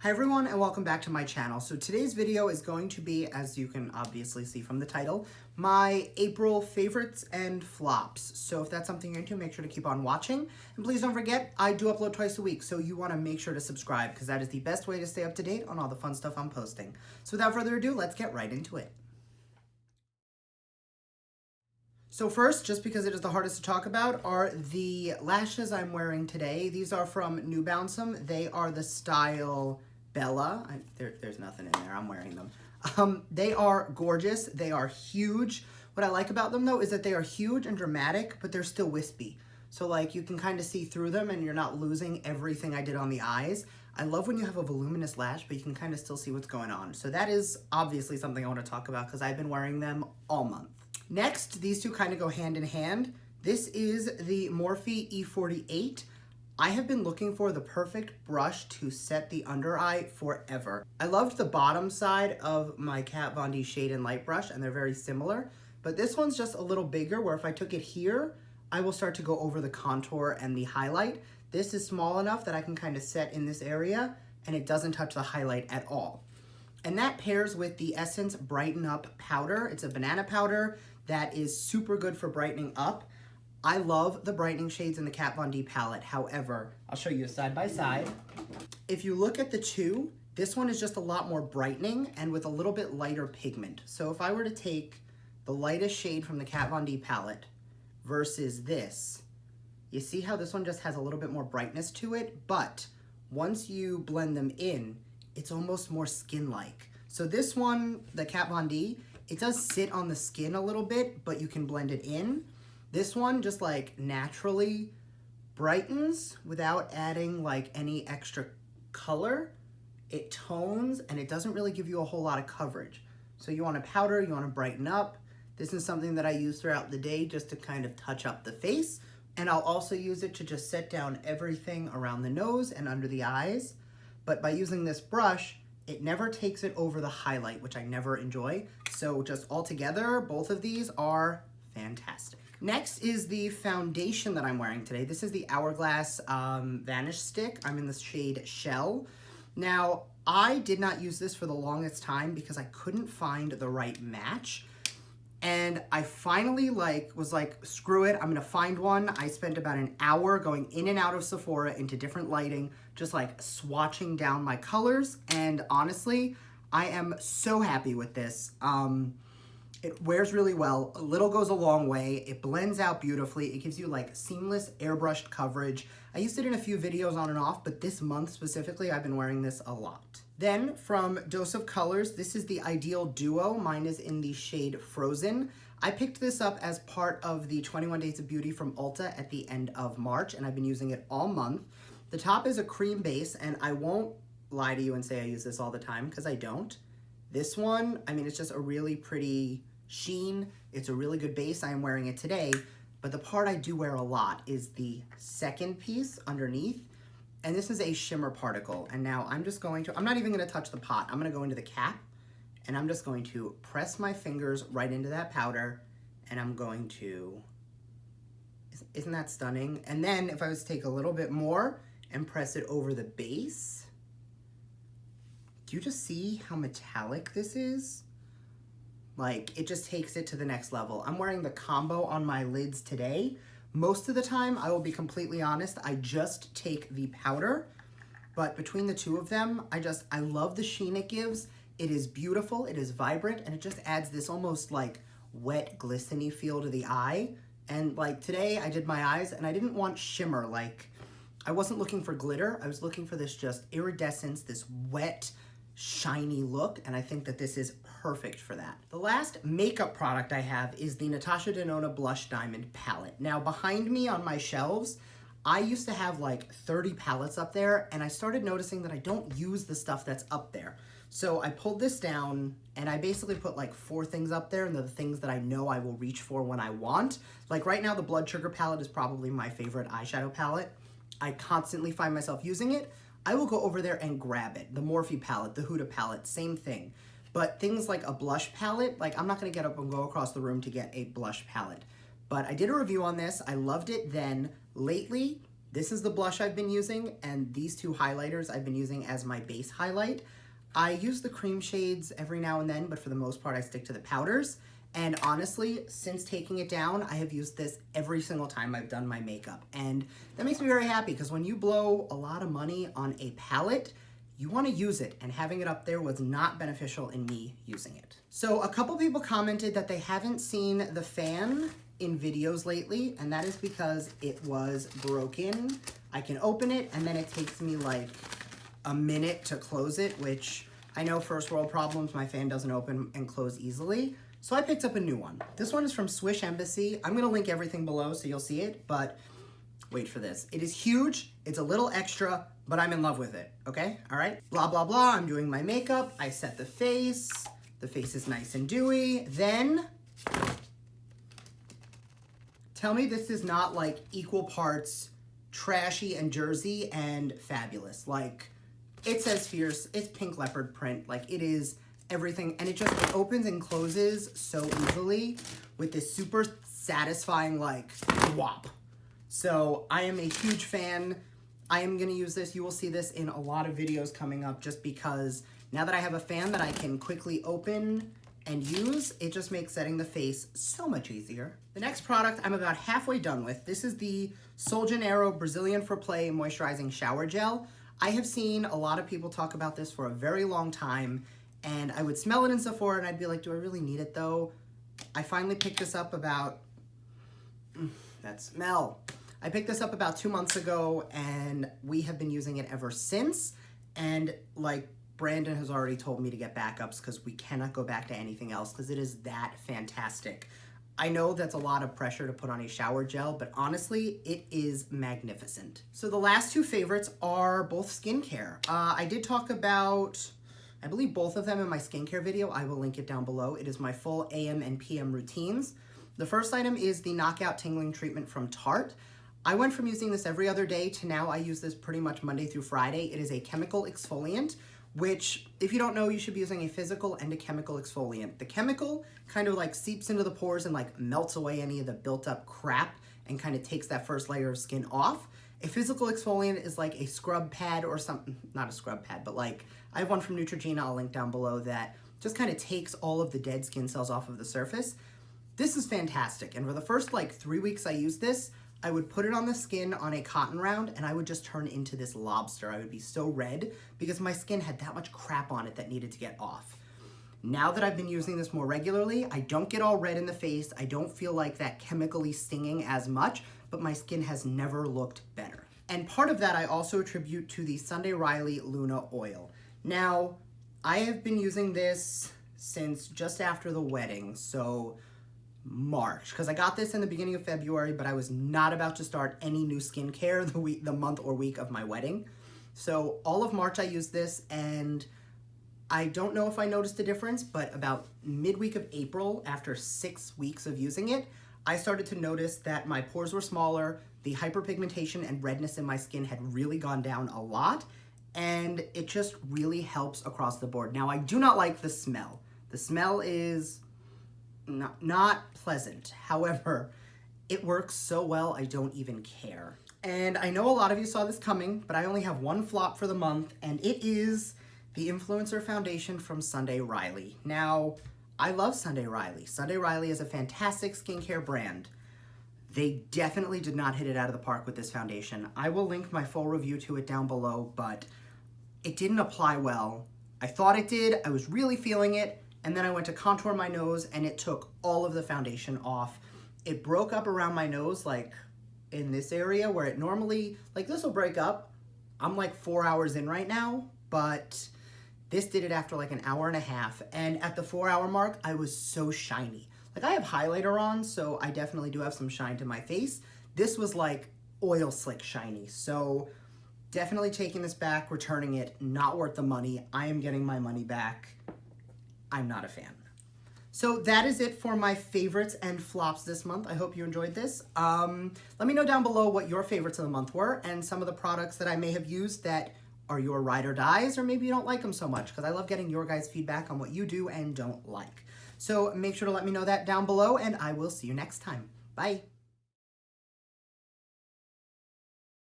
Hi everyone and welcome back to my channel. So today's video is going to be, as you can obviously see from the title, my April favorites and flops. So if that's something you're into, make sure to keep on watching. And please don't forget, I do upload twice a week, so you want to make sure to subscribe because that is the best way to stay up to date on all the fun stuff I'm posting. So without further ado, let's get right into it. So first, just because it is the hardest to talk about, are the lashes I'm wearing today. These are from Nubounsom. They are the style Bella. There's nothing in there, I'm wearing them. They are gorgeous, they are huge. What I like about them though is that they are huge and dramatic, but they're still wispy. So like you can kind of see through them and you're not losing everything I did on the eyes. I love when you have a voluminous lash, but you can kind of still see what's going on. So that is obviously something I want to talk about because I've been wearing them all month. Next, these two kind of go hand in hand. This is the Morphe E48. I have been looking for the perfect brush to set the under eye forever. I loved the bottom side of my Kat Von D Shade and Light brush, and they're very similar, but this one's just a little bigger where if I took it here, I will start to go over the contour and the highlight. This is small enough that I can kind of set in this area and it doesn't touch the highlight at all. And that pairs with the Essence Brighten Up powder. It's a banana powder that is super good for brightening up. I love the brightening shades in the Kat Von D palette. However, I'll show you a side by side. If you look at the two, this one is just a lot more brightening and with a little bit lighter pigment. So if I were to take the lightest shade from the Kat Von D palette versus this, you see how this one just has a little bit more brightness to it, but once you blend them in, it's almost more skin-like. So this one, the Kat Von D, it does sit on the skin a little bit, but you can blend it in. This one just like naturally brightens without adding like any extra color. It tones and it doesn't really give you a whole lot of coverage. So you want to powder, you want to brighten up. This is something that I use throughout the day just to kind of touch up the face. And I'll also use it to just set down everything around the nose and under the eyes. But by using this brush, it never takes it over the highlight, which I never enjoy. So just all together, both of these are fantastic. Next is the foundation that I'm wearing today. This is the Hourglass Vanish stick. I'm in the shade Shell. Now, I did not use this for the longest time because I couldn't find the right match. And I finally was like, screw it, I'm gonna find one. I spent about an hour going in and out of Sephora into different lighting, just like swatching down my colors. And honestly, I am so happy with this. It wears really well. A little goes a long way. It blends out beautifully. It gives you like seamless airbrushed coverage. I used it in a few videos on and off, but this month specifically, I've been wearing this a lot. Then from Dose of Colors, this is the Eyedeal Duo. Mine is in the shade Frozen. I picked this up as part of the 21 Days of Beauty from Ulta at the end of March, and I've been using it all month. The top is a cream base, and I won't lie to you and say I use this all the time, because I don't. This one, I mean, it's just a really pretty sheen. It's a really good base. I am wearing it today, but the part I do wear a lot is the second piece underneath, and this is a shimmer particle. And now I'm just going to, I'm not even going to touch the pot. I'm going to go into the cap, and I'm just going to press my fingers right into that powder, and I'm going to, isn't that stunning? And then if I was to take a little bit more and press it over the base, do you just see how metallic this is? Like, it just takes it to the next level. I'm wearing the combo on my lids today. Most of the time, I will be completely honest, I just take the powder, but between the two of them, I love the sheen it gives. It is beautiful, it is vibrant, and it just adds this almost like wet, glistening feel to the eye. And like today, I did my eyes, and I didn't want shimmer. Like, I wasn't looking for glitter. I was looking for this just iridescence, this wet, shiny look, and I think that this is perfect for that. The last makeup product I have is the Natasha Denona Blush Diamond palette. Now behind me on my shelves, I used to have like 30 palettes up there, and I started noticing that I don't use the stuff that's up there. So I pulled this down and I basically put like 4 things up there, and they're the things that I know I will reach for when I want. Like right now, the Blood Sugar palette is probably my favorite eyeshadow palette. I constantly find myself using it. I will go over there and grab it. The Morphe palette, the Huda palette, same thing. But things like a blush palette, like I'm not gonna get up and go across the room to get a blush palette. But I did a review on this, I loved it then. Lately, This is the blush I've been using, and these two highlighters I've been using as my base highlight. I use the cream shades every now and then, but for the most part I stick to the powders. And honestly, since taking it down, I have used this every single time I've done my makeup. And that makes me very happy, because when you blow a lot of money on a palette, you want to use it, and having it up there was not beneficial in me using it. So a couple people commented that they haven't seen the fan in videos lately, and that is because it was broken. I can open it, and then it takes me like a minute to close it, which I know, first world problems, my fan doesn't open and close easily. So I picked up a new one. This one is from Swish Embassy. I'm gonna link everything below so you'll see it, but wait for this. It is huge, it's a little extra, but I'm in love with it, okay? All right, blah, blah, blah, I'm doing my makeup, I set the face is nice and dewy, then, tell me this is not like equal parts trashy and Jersey and fabulous. Like, it says fierce, it's pink leopard print, like it is everything, and it opens and closes so easily with this super satisfying like whop. So I am a huge fan. I am gonna use this. You will see this in a lot of videos coming up, just because now that I have a fan that I can quickly open and use, it just makes setting the face so much easier. The next product I'm about halfway done with. This is the Janeiro Brazilian for Play Moisturizing Shower Gel. I have seen a lot of people talk about this for a very long time, and I would smell it in Sephora and I'd be like, do I really need it though? I finally picked this up about, that smell. I picked this up about 2 months ago, and we have been using it ever since. And like Brandon has already told me to get backups, because we cannot go back to anything else, because it is that fantastic. I know that's a lot of pressure to put on a shower gel, but honestly, it is magnificent. So the last two favorites are both skincare. I did talk about, I believe, both of them in my skincare video. I will link it down below. It is my full AM and PM routines. The first item is the Knockout Tingling Treatment from Tarte. I went from using this every other day to now I use this pretty much Monday through Friday. It is a chemical exfoliant, which, if you don't know, you should be using a physical and a chemical exfoliant. The chemical kind of like seeps into the pores and like melts away any of the built up crap and kind of takes that first layer of skin off. A physical exfoliant is like a scrub pad or something, not a scrub pad, but like, I have one from Neutrogena, I'll link down below, that just kind of takes all of the dead skin cells off of the surface. This is fantastic, and for the first like 3 weeks I used this, I would put it on the skin on a cotton round, and I would just turn into this lobster. I would be so red because my skin had that much crap on it that needed to get off. Now that I've been using this more regularly, I don't get all red in the face. I don't feel like that chemically stinging as much, but my skin has never looked better. And part of that I also attribute to the Sunday Riley Luna Oil. Now, I have been using this since just after the wedding, so March, because I got this in the beginning of February, but I was not about to start any new skincare the month or week of my wedding. So all of March I used this, and I don't know if I noticed a difference, but about midweek of April, after 6 weeks of using it, I started to notice that my pores were smaller, the hyperpigmentation and redness in my skin had really gone down a lot, and it just really helps across the board. Now, I do not like the smell. The smell is not pleasant. However, it works so well, I don't even care. And I know a lot of you saw this coming, but I only have one flop for the month, and it is the Influencer Foundation from Sunday Riley. Now, I love Sunday Riley. Sunday Riley is a fantastic skincare brand. They definitely did not hit it out of the park with this foundation. I will link my full review to it down below, but it didn't apply well. I thought it did, I was really feeling it, and then I went to contour my nose and it took all of the foundation off. It broke up around my nose, like in this area where it normally, like this will break up. I'm like 4 hours in right now, but this did it after like an hour and a half. And at the 4 hour mark, I was so shiny. Like I have highlighter on, so I definitely do have some shine to my face. This was like oil slick shiny. So definitely taking this back, returning it, not worth the money. I am getting my money back. I'm not a fan. So that is it for my favorites and flops this month. I hope you enjoyed this. Let me know down below what your favorites of the month were and some of the products that I may have used that are your ride or dies, or maybe you don't like them so much, because I love getting your guys' feedback on what you do and don't like. So make sure to let me know that down below, and I will see you next time. Bye.